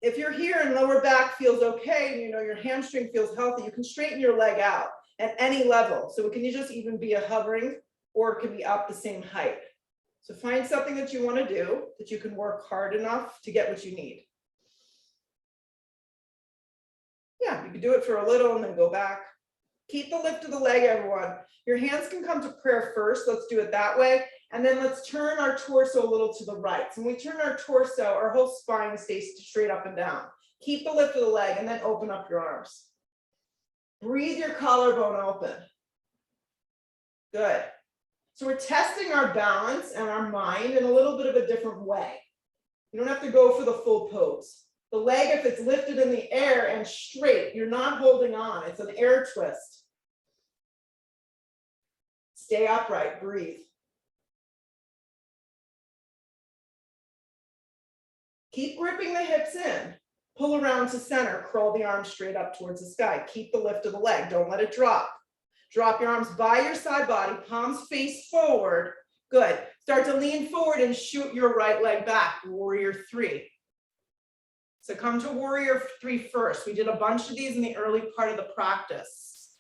S2: If you're here and lower back feels okay, and you know your hamstring feels healthy, you can straighten your leg out at any level. So it can just even be a hovering, or it can be up the same height. So find something that you want to do that you can work hard enough to get what you need. Yeah, you can do it for a little and then go back. Keep the lift of the leg, everyone. Your hands can come to prayer first. Let's do it that way. And then let's turn our torso a little to the right. So when we turn our torso, our whole spine stays straight up and down. Keep the lift of the leg and then open up your arms. Breathe your collarbone open. Good. So we're testing our balance and our mind in a little bit of a different way. You don't have to go for the full pose. The leg, if it's lifted in the air and straight, you're not holding on. It's an air twist. Stay upright, breathe. Keep gripping the hips in. Pull around to center, crawl the arms straight up towards the sky. Keep the lift of the leg, don't let it drop. Drop your arms by your side body, palms face forward. Good. Start to lean forward and shoot your right leg back, warrior three. So come to warrior three first. We did a bunch of these in the early part of the practice.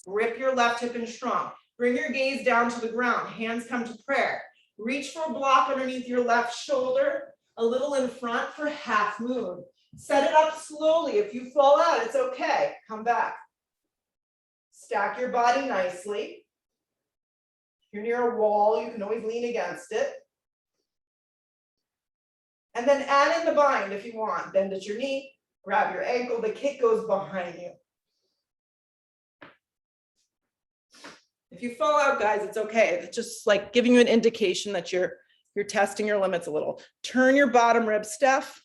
S2: Grip your left hip in strong. Bring your gaze down to the ground. Hands come to prayer. Reach for a block underneath your left shoulder, a little in front for half moon. Set it up slowly. If you fall out, it's okay. Come back. Stack your body nicely. If you're near a wall, you can always lean against it. And then add in the bind if you want. Bend at your knee, grab your ankle, the kick goes behind you. If you fall out, guys, it's okay. It's just like giving you an indication that you're testing your limits a little. Turn your bottom rib, Steph.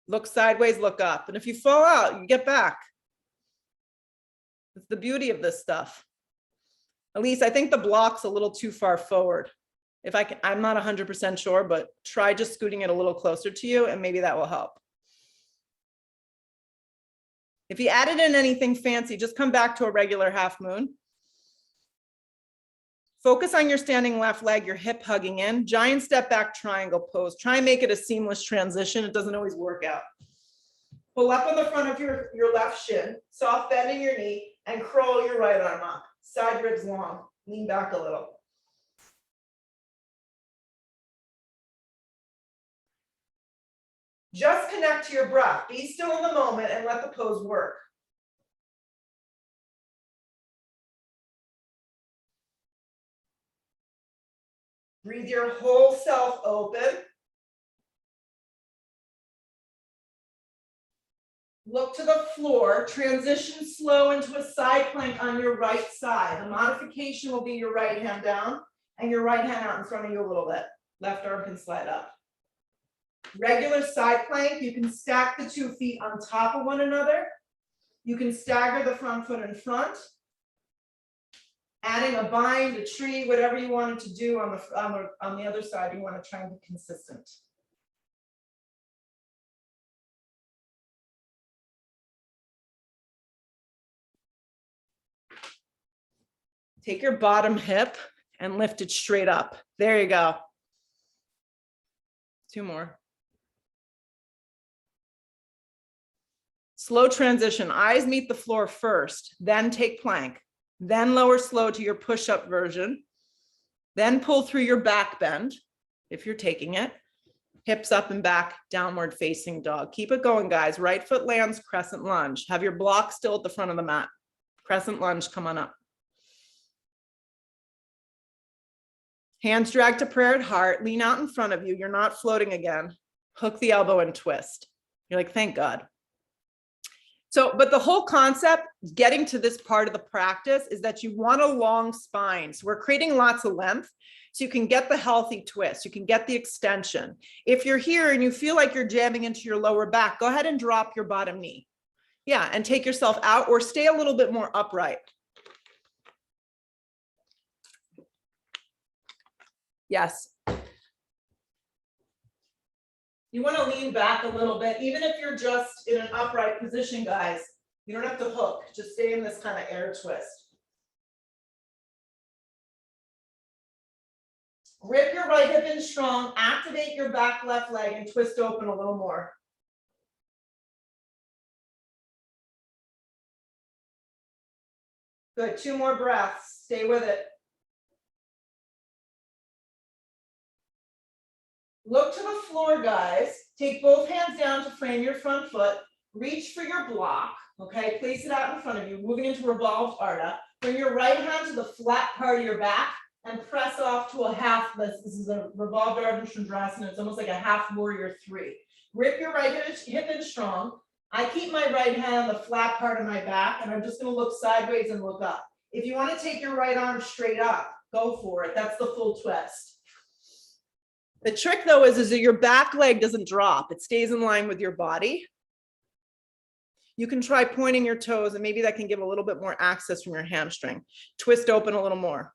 S2: Look sideways, look up. And if you fall out, you get back. It's the beauty of this stuff. Elise, I think the block's a little too far forward. If I can, I'm not 100% sure, but try just scooting it a little closer to you and maybe that will help. If you added in anything fancy, just come back to a regular half moon. Focus on your standing left leg, your hip hugging in, giant step back triangle pose. Try and make it a seamless transition. It doesn't always work out. Pull up on the front of your left shin, soft bending your knee, and crawl your right arm up. Side ribs long, lean back a little. Just connect to your breath. Be still in the moment and let the pose work. Breathe your whole self open. Look to the floor, transition slow into a side plank on your right side. The modification will be your right hand down and your right hand out in front of you a little bit. Left arm can slide up. Regular side plank, you can stack the 2 feet on top of one another. You can stagger the front foot in front. Adding a bind, a tree, whatever you wanted to do on the other side, you want to try and be consistent. Take your bottom hip and lift it straight up. There you go. 2 more. Slow transition. Eyes meet the floor first, then take plank, then lower slow to your push-up version, then pull through your back bend if you're taking it. Hips up and back, downward facing dog. Keep it going, guys. Right foot lands, crescent lunge. Have your block still at the front of the mat. Crescent lunge, come on up. Hands drag to prayer at heart, lean out in front of you. You're not floating again. Hook the elbow and twist. You're like, thank God. So, but the whole concept, getting to this part of the practice, is that you want a long spine. So we're creating lots of length so you can get the healthy twist. You can get the extension. If you're here and you feel like you're jamming into your lower back, go ahead and drop your bottom knee. Yeah, and take yourself out or stay a little bit more upright. Yes. You want to lean back a little bit, even if you're just in an upright position, guys. You don't have to hook, just stay in this kind of air twist. Grip your right hip in strong, activate your back left leg and twist open a little more. Good, 2 more breaths, stay with it. Look to the floor, guys. Take both hands down to frame your front foot. Reach for your block, okay? Place it out in front of you, moving into revolved Ardha. Bring your right hand to the flat part of your back and press off to a half. This is a revolved Ardha Chandrasana. It's almost like a half warrior 3. Grip your right hip in strong.
S1: I keep my right hand on the flat part of my back, and I'm just gonna look sideways and look up. If you want to take your right arm straight up, go for it. That's the full twist.
S2: The trick though is that your back leg doesn't drop. It stays in line with your body. You can try pointing your toes, and maybe that can give a little bit more access from your hamstring. Twist open a little more.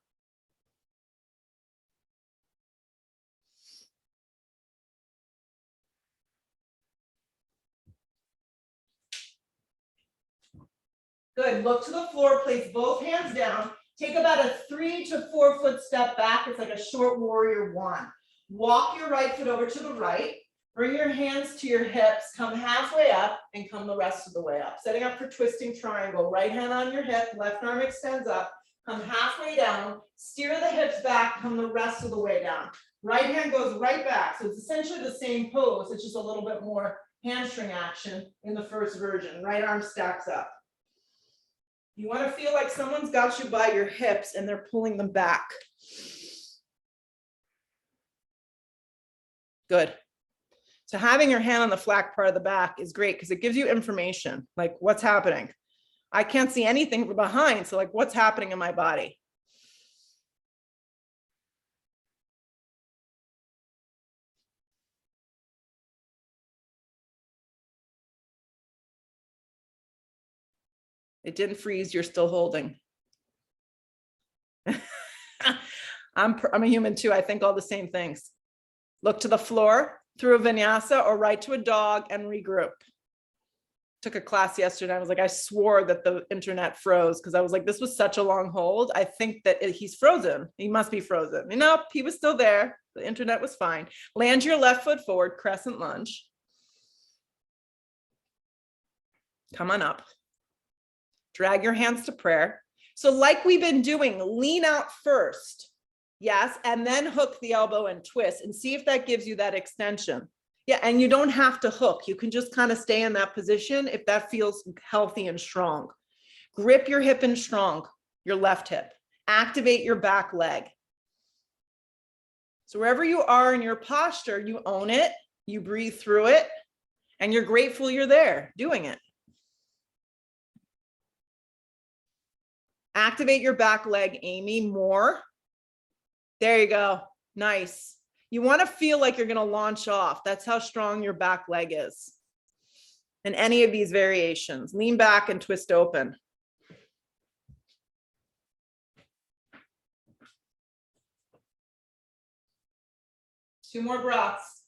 S1: Good. Look to the floor, place both hands down. Take about a 3 to 4 foot step back. It's like a short warrior one. Walk your right foot over to the right. Bring your hands to your hips, come halfway up and come the rest of the way up. Setting up for twisting triangle. Right hand on your hip, left arm extends up, come halfway down, steer the hips back, come the rest of the way down. Right hand goes right back. So it's essentially the same pose. It's just a little bit more hamstring action in the first version. Right arm stacks up. You want to feel like someone's got you by your hips and they're pulling them back. Good. So having your hand on the flat part of the back is great because it gives you information, like what's happening. I can't see anything from behind, so like what's happening in my body? It didn't freeze, you're still holding. I'm a human too, I think all the same things. Look to the floor through a vinyasa or right to a dog and regroup. Took a class yesterday. I was like, I swore that the internet froze because I was like, this was such a long hold. I think that he's frozen. He must be frozen. Nope, he was still there. The internet was fine. Land your left foot forward, crescent lunge. Come on up. Drag your hands to prayer. So like we've been doing, lean out first. Yes, and then hook the elbow and twist and see if that gives you that extension. Yeah, and you don't have to hook. You can just kind of stay in that position if that feels healthy and strong. Grip your hip in strong, your left hip. Activate your back leg. So wherever you are in your posture, you own it, you breathe through it, and you're grateful you're there doing it. Activate your back leg, Amy, more. There you go. Nice. You want to feel like you're going to launch off. That's how strong your back leg is. In any of these variations, lean back and twist open. Two more breaths.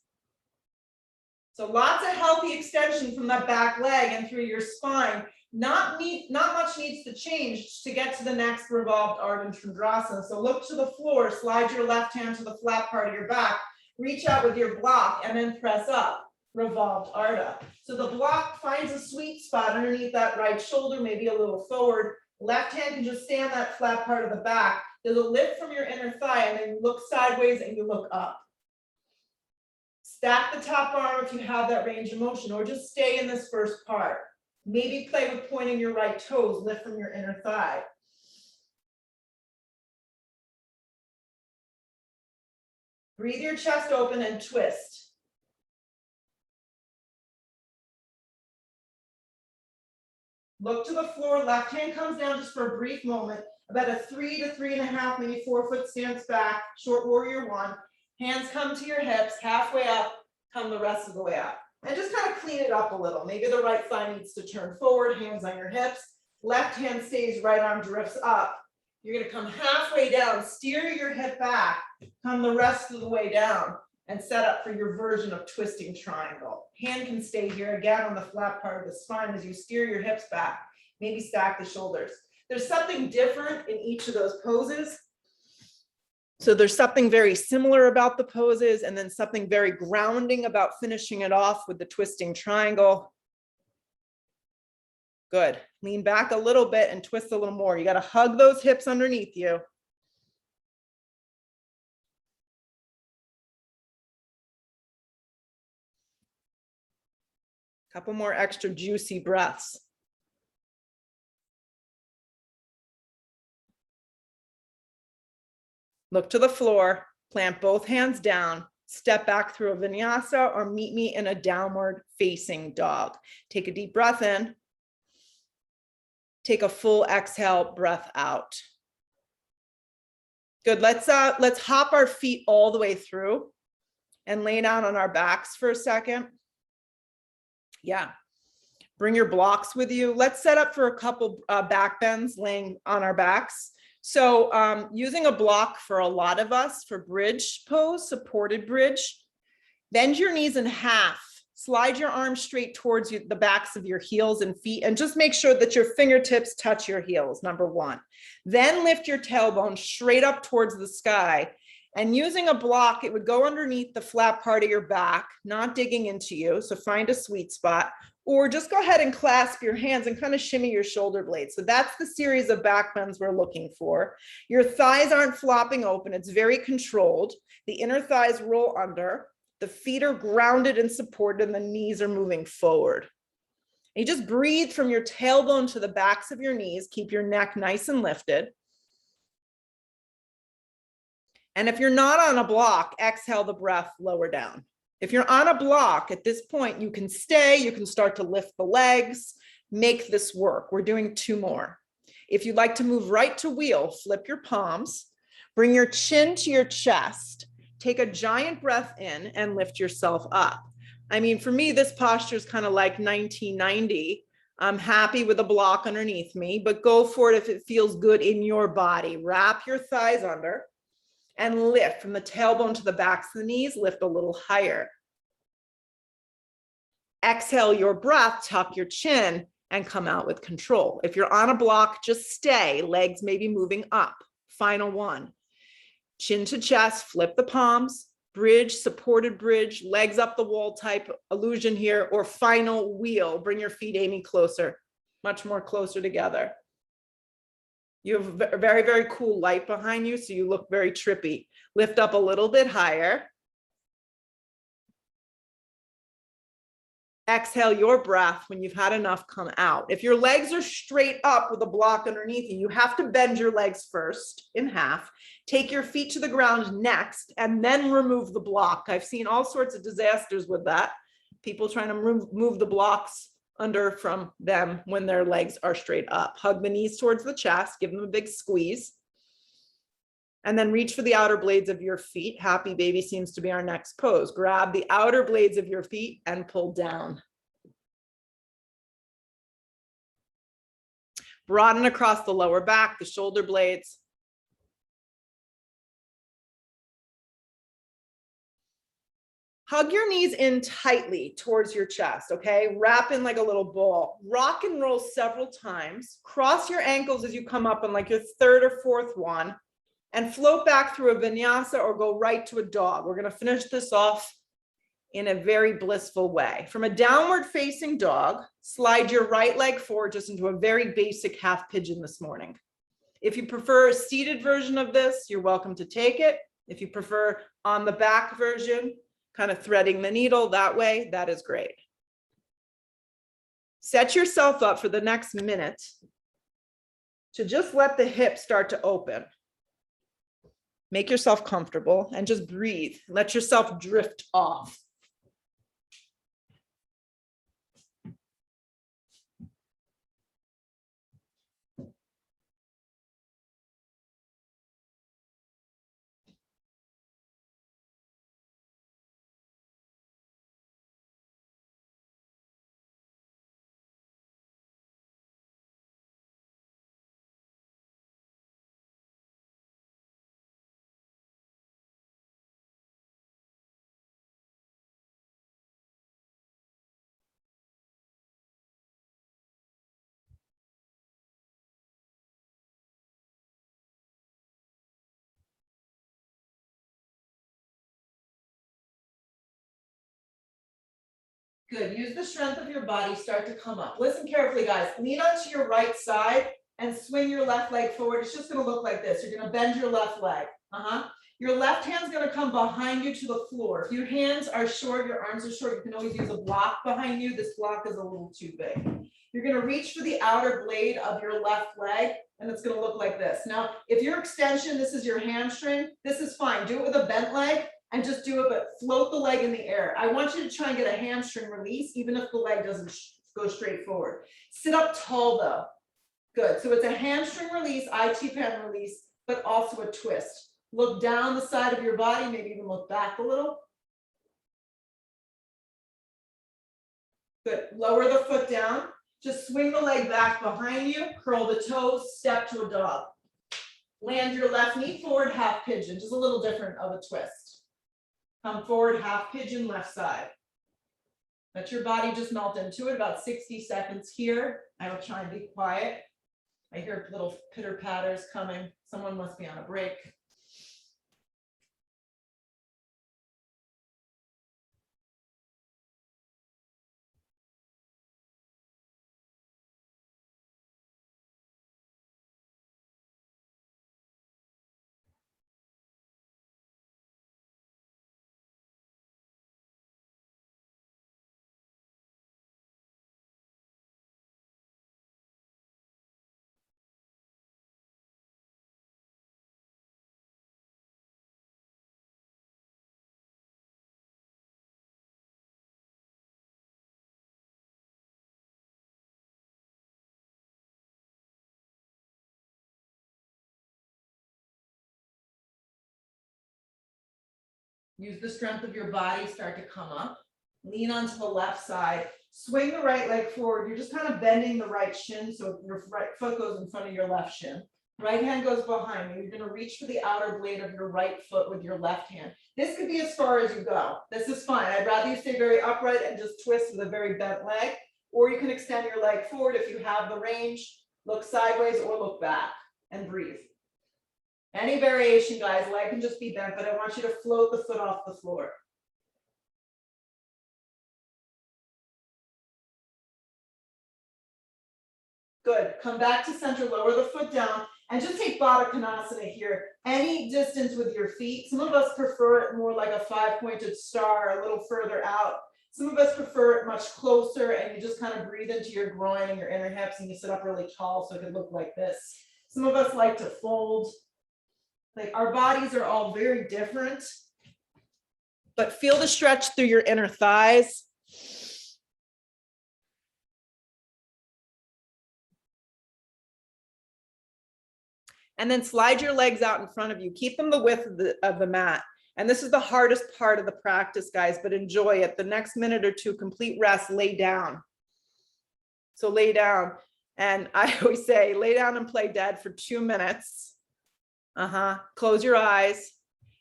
S1: So lots of healthy extension from that back leg and through your spine. Not much needs to change to get to the next revolved Ardha Chandrasana. So look to the floor, slide your left hand to the flat part of your back, reach out with your block and then press up, revolved Ardha. So the block finds a sweet spot underneath that right shoulder, maybe a little forward. Left hand can just stay on that flat part of the back. There's a lift from your inner thigh and then you look sideways and you look up. Stack the top arm if you have that range of motion or just stay in this first part. Maybe play with pointing your right toes, lift from your inner thigh. Breathe your chest open and twist. Look to the floor, left hand comes down just for a brief moment, about a 3 to 3.5, maybe 4 foot stance back, short warrior one. Hands come to your hips, halfway up, come the rest of the way up. And just kind of clean it up a little. Maybe the right thigh needs to turn forward, hands on your hips. Left hand stays, right arm drifts up. You're going to come halfway down, steer your hip back, come the rest of the way down, and set up for your version of twisting triangle. Hand can stay here again on the flat part of the spine as you steer your hips back. Maybe stack the shoulders. There's something different in each of those poses. So there's something very similar about the poses and then something very grounding about finishing it off with the twisting triangle. Good. Lean back a little bit and twist a little more. You got to hug those hips underneath you. Couple more extra juicy breaths. Look to the floor, plant both hands down,
S2: step back through a vinyasa, or meet me in a downward facing dog. Take a deep breath in. Take a full exhale, breath out. Good, let's hop our feet all the way through and lay down on our backs for a second. Yeah, bring your blocks with you. Let's set up for a couple back bends laying on our backs. So using a block for a lot of us for bridge pose, supported bridge, bend your knees in half. Slide your arms straight towards you, the backs of your heels and feet, and just make sure that your fingertips touch your heels, number one. Then lift your tailbone straight up towards the sky. And using a block, it would go underneath the flat part of your back, not digging into you. So find a sweet spot, or just go ahead and clasp your hands and kind of shimmy your shoulder blades. So that's the series of back bends we're looking for. Your thighs aren't flopping open. It's very controlled. The inner thighs roll under. The feet are grounded and supported, and the knees are moving forward. And you just breathe from your tailbone to the backs of your knees. Keep your neck nice and lifted. And if you're not on a block, exhale the breath lower down. If you're on a block at this point, you can stay, you can start to lift the legs, make this work. We're doing 2 more. If you'd like to move right to wheel, flip your palms, bring your chin to your chest. Take a giant breath in and lift yourself up. I mean, for me, this posture is kind of like 1990. I'm happy with a block underneath me, but go for it if it feels good in your body. Wrap your thighs under and lift from the tailbone to the backs of the knees, lift a little higher. Exhale your breath, tuck your chin, and come out with control. If you're on a block, just stay. Legs may be moving up. Final one. Chin to chest, flip the palms, bridge, supported bridge, legs up the wall type illusion here, or final wheel. Bring your feet, Amy, closer, much more closer together. You have a very, very cool light behind you, so you look very trippy. Lift up a little bit higher. Exhale your breath. When you've had enough, come out. If your legs are straight up with a block underneath you, you have to bend your legs first in half. Take your feet to the ground next, and then remove the block. I've seen all sorts of disasters with that. People trying to move the blocks under from them when their legs are straight up. Hug the knees towards the chest, give them a big squeeze. And then reach for the outer blades of your feet. Happy baby seems to be our next pose. Grab the outer blades of your feet and pull down. Broaden across the lower back, the shoulder blades. Hug your knees in tightly towards your chest, okay? Wrap in like a little ball. Rock and roll several times. Cross your ankles as you come up on like your 3rd or 4th one. And float back through a vinyasa or go right to a dog. We're going to finish this off in a very blissful way. From a downward facing dog, slide your right leg forward just into a very basic half pigeon this morning. If you prefer a seated version of this, you're welcome to take it. If you prefer on the back version, kind of threading the needle that way, that is great. Set yourself up for the next minute to just let the hips start to open. Make yourself comfortable and just breathe. Let yourself drift off. Good. Use the strength of your body. Start to come up. Listen carefully, guys. Lean onto your right side and swing your left leg forward. It's just going to look like this. You're going to bend your left leg. Your left hand's going to come behind you to the floor. If your hands are short, your arms are short, you can always use a block behind you. This block is a little too big. You're going to reach for the outer blade of your left leg, and it's going to look like this. Now, if your extension, this is your hamstring, this is fine. Do it with a bent leg
S1: and just do it, but float the leg in the air. I want you to try and get a hamstring release, even if the leg doesn't go straight forward. Sit up tall though. Good, so it's a hamstring release, IT pen release, but also a twist. Look down the side of your body, maybe even look back a little. Good, lower the foot down. Just swing the leg back behind you, curl the toes, step to a dog. Land your left knee forward, half pigeon, just a little different of a twist. Come forward, half pigeon, left side. Let your body just melt into it, about 60 seconds here. I will try and be quiet. I hear little pitter patters coming. Someone must be on a break. Use the strength of your body, start to come up. Lean onto the left side. Swing the right leg forward. You're just kind of bending the right shin, so your right foot goes in front of your left shin. Right hand goes behind you. You're going to reach for the outer blade of your right foot with your left hand. This could be as far as you go. This is fine. I'd rather you stay very upright and just twist with a very bent leg, or you can extend your leg forward if you have the range. Look sideways or look back and breathe. Any variation, guys, leg can just be bent, but I want you to float the foot off the floor. Good, come back to center, lower the foot down, and just take Badakanasana here. Any distance with your feet. Some of us prefer it more like a 5-pointed star, a little further out. Some of us prefer it much closer, and you just kind of breathe into your groin and your inner hips, and you sit up really tall so it could look like this. Some of us like to fold. Like, our bodies are all very different, but feel the stretch through your inner thighs. And then slide your legs out in front of you. Keep them the width of the mat. And this is the hardest part of the practice, guys, but enjoy it. The next minute or two, complete rest, lay down. So lay down. And I always say, lay down and play dead for 2 minutes. Close your eyes.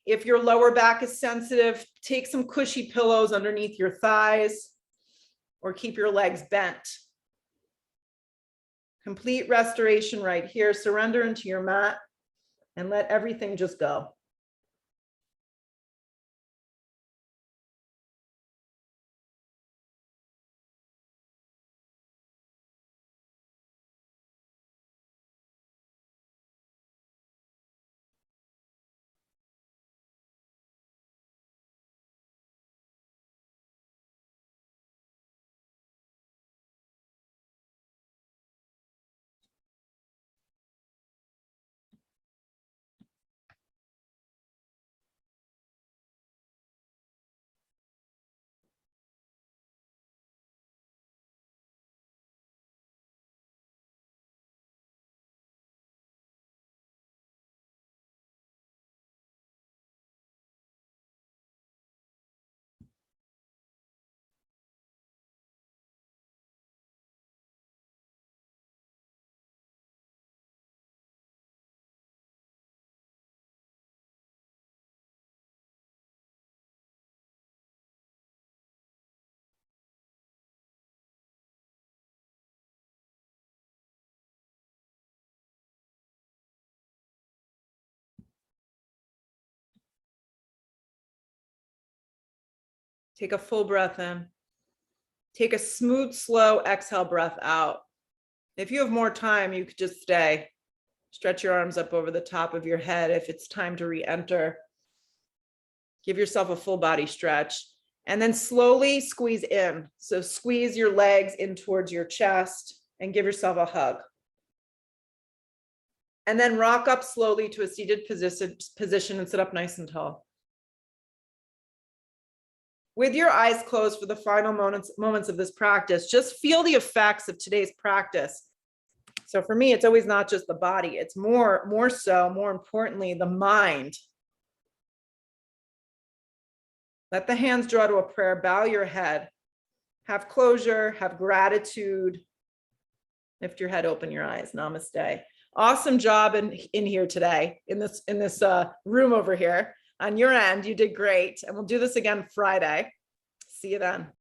S1: If your lower back is sensitive, take some cushy pillows underneath your thighs or keep your legs bent. Complete restoration right here. Surrender into your mat and let everything just go. Take a full breath in. Take a smooth, slow exhale breath out. If you have more time, you could just stay. Stretch your arms up over the top of your head if it's time to re-enter. Give yourself a full body stretch. And then slowly squeeze in. So squeeze your legs in towards your chest and give yourself a hug. And then rock up slowly to a seated position and sit up nice and tall.
S2: with your eyes closed for the final moments of this practice, just feel the effects of today's practice. So for me, it's always not just the body, it's more importantly, the mind. Let the hands draw to a prayer, bow your head, have closure, have gratitude. Lift your head, open your eyes. Namaste. Awesome job in here today, in this room over here. On your end, you did great. And we'll do this again Friday. See you then.